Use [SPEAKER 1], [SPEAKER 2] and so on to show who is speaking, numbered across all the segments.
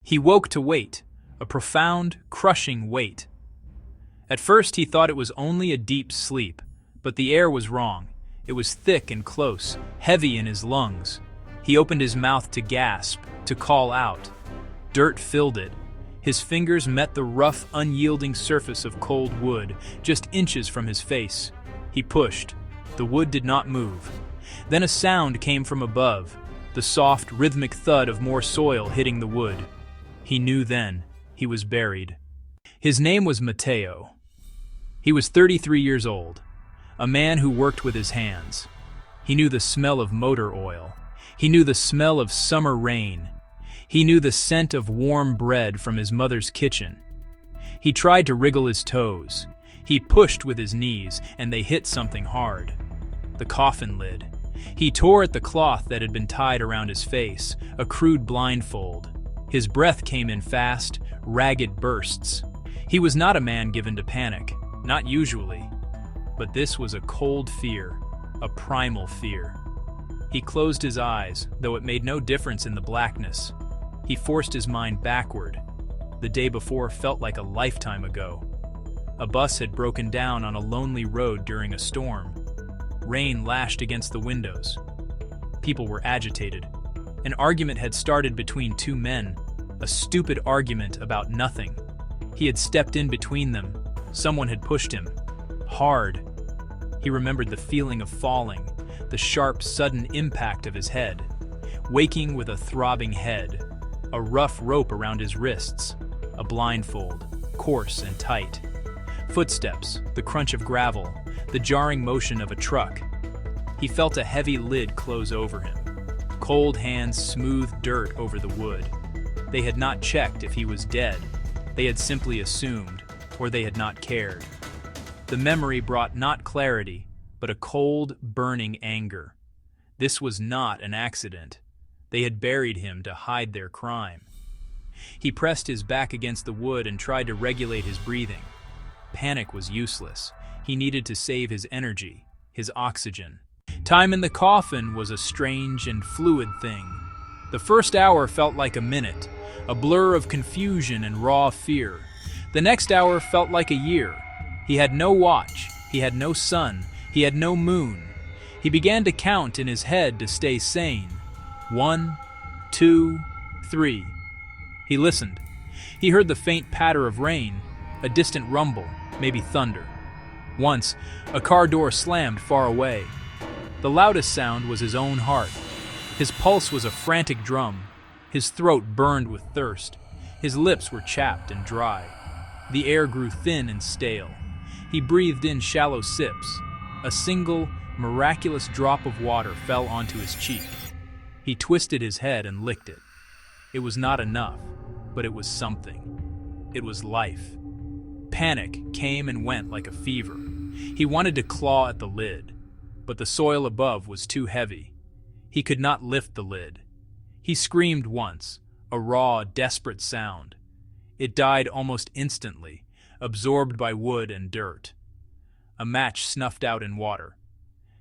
[SPEAKER 1] He woke to wait, a profound, crushing wait. At first he thought it was only a deep sleep, but the air was wrong. It was thick and close, heavy in his lungs. He opened his mouth to gasp, to call out. Dirt filled it. His fingers met the rough, unyielding surface of cold wood, just inches from his face. He pushed. The wood did not move. Then a sound came from above, the soft, rhythmic thud of more soil hitting the wood. He knew then he was buried. His name was Matteo. He was 33 years old, a man who worked with his hands. He knew the smell of motor oil. He knew the smell of summer rain. He knew the scent of warm bread from his mother's kitchen. He tried to wriggle his toes. He pushed with his knees, and they hit something hard. The coffin lid. He tore at the cloth that had been tied around his face, a crude blindfold. His breath came in fast, ragged bursts. He was not a man given to panic, not usually. But this was a cold fear, a primal fear. He closed his eyes, though it made no difference in the blackness. He forced his mind backward. The day before felt like a lifetime ago. A bus had broken down on a lonely road during a storm. Rain lashed against the windows. People were agitated. An argument had started between two men, a stupid argument about nothing. He had stepped in between them. Someone had pushed him. Hard. He remembered the feeling of falling, the sharp, sudden impact of his head. Waking with a throbbing head, a rough rope around his wrists, a blindfold, coarse and tight. Footsteps, the crunch of gravel, the jarring motion of a truck. He felt a heavy lid close over him. Cold hands smoothed dirt over the wood. They had not checked if he was dead. They had simply assumed, or they had not cared. The memory brought not clarity, but a cold, burning anger. This was not an accident. They had buried him to hide their crime. He pressed his back against the wood and tried to regulate his breathing. Panic was useless. He needed to save his energy, his oxygen. Time in the coffin was a strange and fluid thing. The first hour felt like a minute, a blur of confusion and raw fear. The next hour felt like a year. He had no watch, he had no sun, he had no moon. He began to count in his head to stay sane. 1, 2, 3. He listened. He heard the faint patter of rain, a distant rumble, maybe thunder. Once, a car door slammed far away. The loudest sound was his own heart. His pulse was a frantic drum. His throat burned with thirst. His lips were chapped and dry. The air grew thin and stale. He breathed in shallow sips. A single, miraculous drop of water fell onto his cheek. He twisted his head and licked it. It was not enough, but it was something. It was life. Panic came and went like a fever. He wanted to claw at the lid, but the soil above was too heavy. He could not lift the lid. He screamed once, a raw, desperate sound. It died almost instantly, absorbed by wood and dirt. A match snuffed out in water.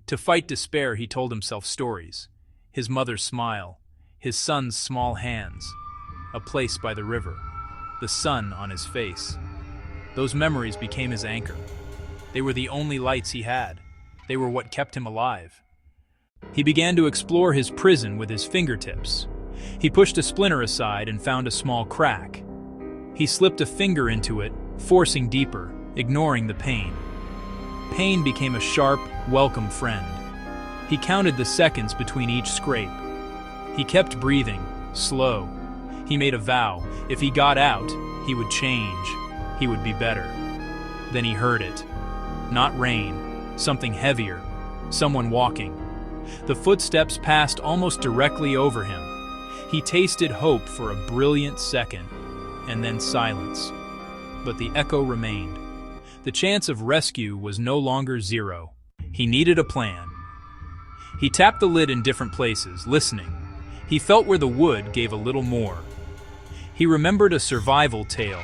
[SPEAKER 1] To fight despair, he told himself stories. His mother's smile, his son's small hands, a place by the river, the sun on his face. Those memories became his anchor. They were the only lights he had. They were what kept him alive. He began to explore his prison with his fingertips. He pushed a splinter aside and found a small crack. He slipped a finger into it, forcing deeper, ignoring the pain. Pain became a sharp, welcome friend. He counted the seconds between each scrape. He kept breathing, slow. He made a vow. If he got out, he would change. He would be better. Then he heard it. Not rain, something heavier, someone walking. The footsteps passed almost directly over him. He tasted hope for a brilliant second, and then silence. But the echo remained. The chance of rescue was no longer zero. He needed a plan. He tapped the lid in different places, listening. He felt where the wood gave a little more. He remembered a survival tale.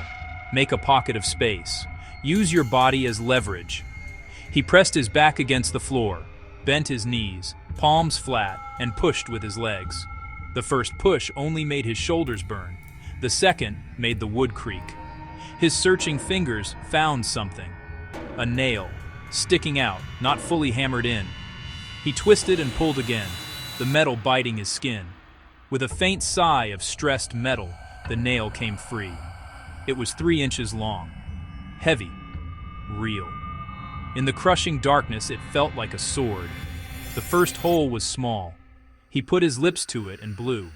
[SPEAKER 1] Make a pocket of space. Use your body as leverage. He pressed his back against the floor, bent his knees, palms flat, and pushed with his legs. The first push only made his shoulders burn, The second made the wood creak. His searching fingers found something. A nail, sticking out, not fully hammered in. He twisted and pulled again, the metal biting his skin. With a faint sigh of stressed metal, the nail came free. It was 3 inches long. Heavy. Real. In the crushing darkness, it felt like a sword. The first hole was small. He put his lips to it and blew.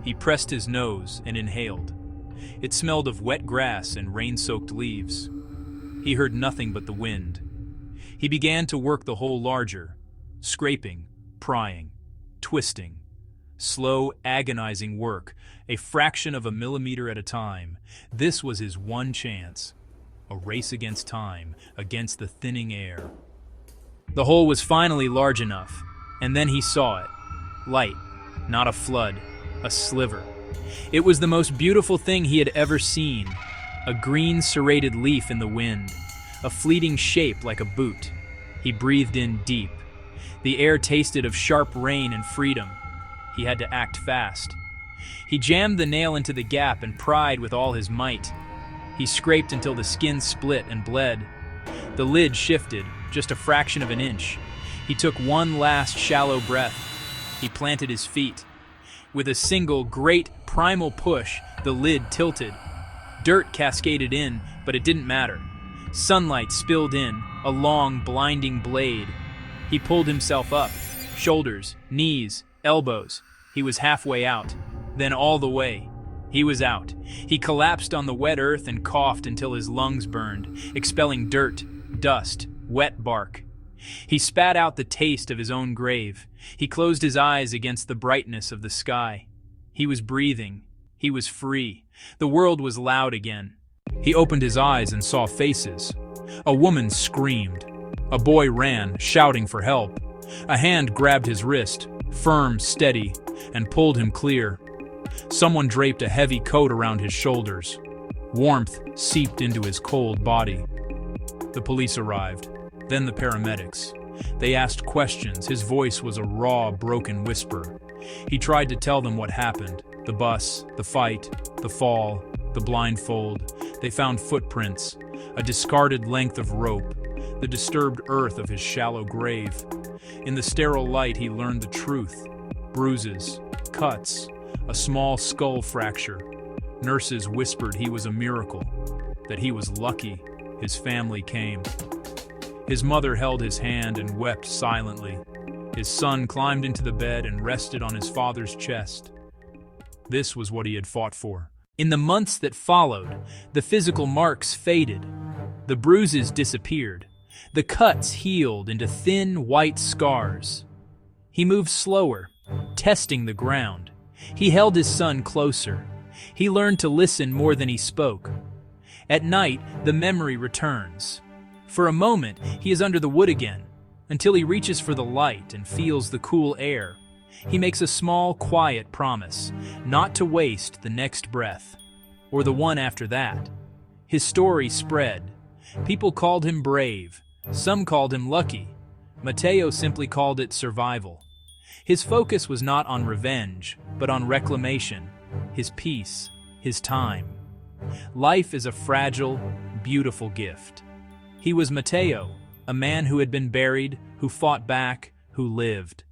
[SPEAKER 1] He pressed his nose and inhaled. It smelled of wet grass and rain-soaked leaves. He heard nothing but the wind. He began to work the hole larger, scraping, prying, twisting. Slow, agonizing work, a fraction of a millimeter at a time. This was his one chance. A race against time, against the thinning air. The hole was finally large enough, and then he saw it. Light, not a flood, a sliver. It was the most beautiful thing he had ever seen. A green serrated leaf in the wind, a fleeting shape like a boot. He breathed in deep. The air tasted of sharp rain and freedom. He had to act fast. He jammed the nail into the gap and pried with all his might. He scraped until the skin split and bled. The lid shifted, just a fraction of an inch. He took one last shallow breath. He planted his feet. With a single, great, primal push, the lid tilted. Dirt cascaded in, but it didn't matter. Sunlight spilled in, a long, blinding blade. He pulled himself up. Shoulders, knees, elbows. He was halfway out. Then all the way. He was out. He collapsed on the wet earth and coughed until his lungs burned, expelling dirt, dust, wet bark. He spat out the taste of his own grave. He closed his eyes against the brightness of the sky. He was breathing. He was free. The world was loud again. He opened his eyes and saw faces. A woman screamed. A boy ran, shouting for help. A hand grabbed his wrist, firm, steady, and pulled him clear. Someone draped a heavy coat around his shoulders. Warmth seeped into his cold body. The police arrived, then the paramedics. They asked questions. His voice was a raw, broken whisper. He tried to tell them what happened. The bus, the fight, the fall, the blindfold. They found footprints, a discarded length of rope, the disturbed earth of his shallow grave. In the sterile light, he learned the truth. Bruises, cuts, a small skull fracture. Nurses whispered he was a miracle, that he was lucky his family came. His mother held his hand and wept silently. His son climbed into the bed and rested on his father's chest. This was what he had fought for. In the months that followed, the physical marks faded. The bruises disappeared. The cuts healed into thin, white scars. He moved slower, testing the ground. He held his son closer. He learned to listen more than he spoke. At night, the memory returns. For a moment, he is under the wood again, until he reaches for the light and feels the cool air. He makes a small, quiet promise, not to waste the next breath, or the one after that. His story spread. People called him brave. Some called him lucky. Mateo simply called it survival. His focus was not on revenge, but on reclamation, his peace, his time. Life is a fragile, beautiful gift. He was Mateo, a man who had been buried, who fought back, who lived.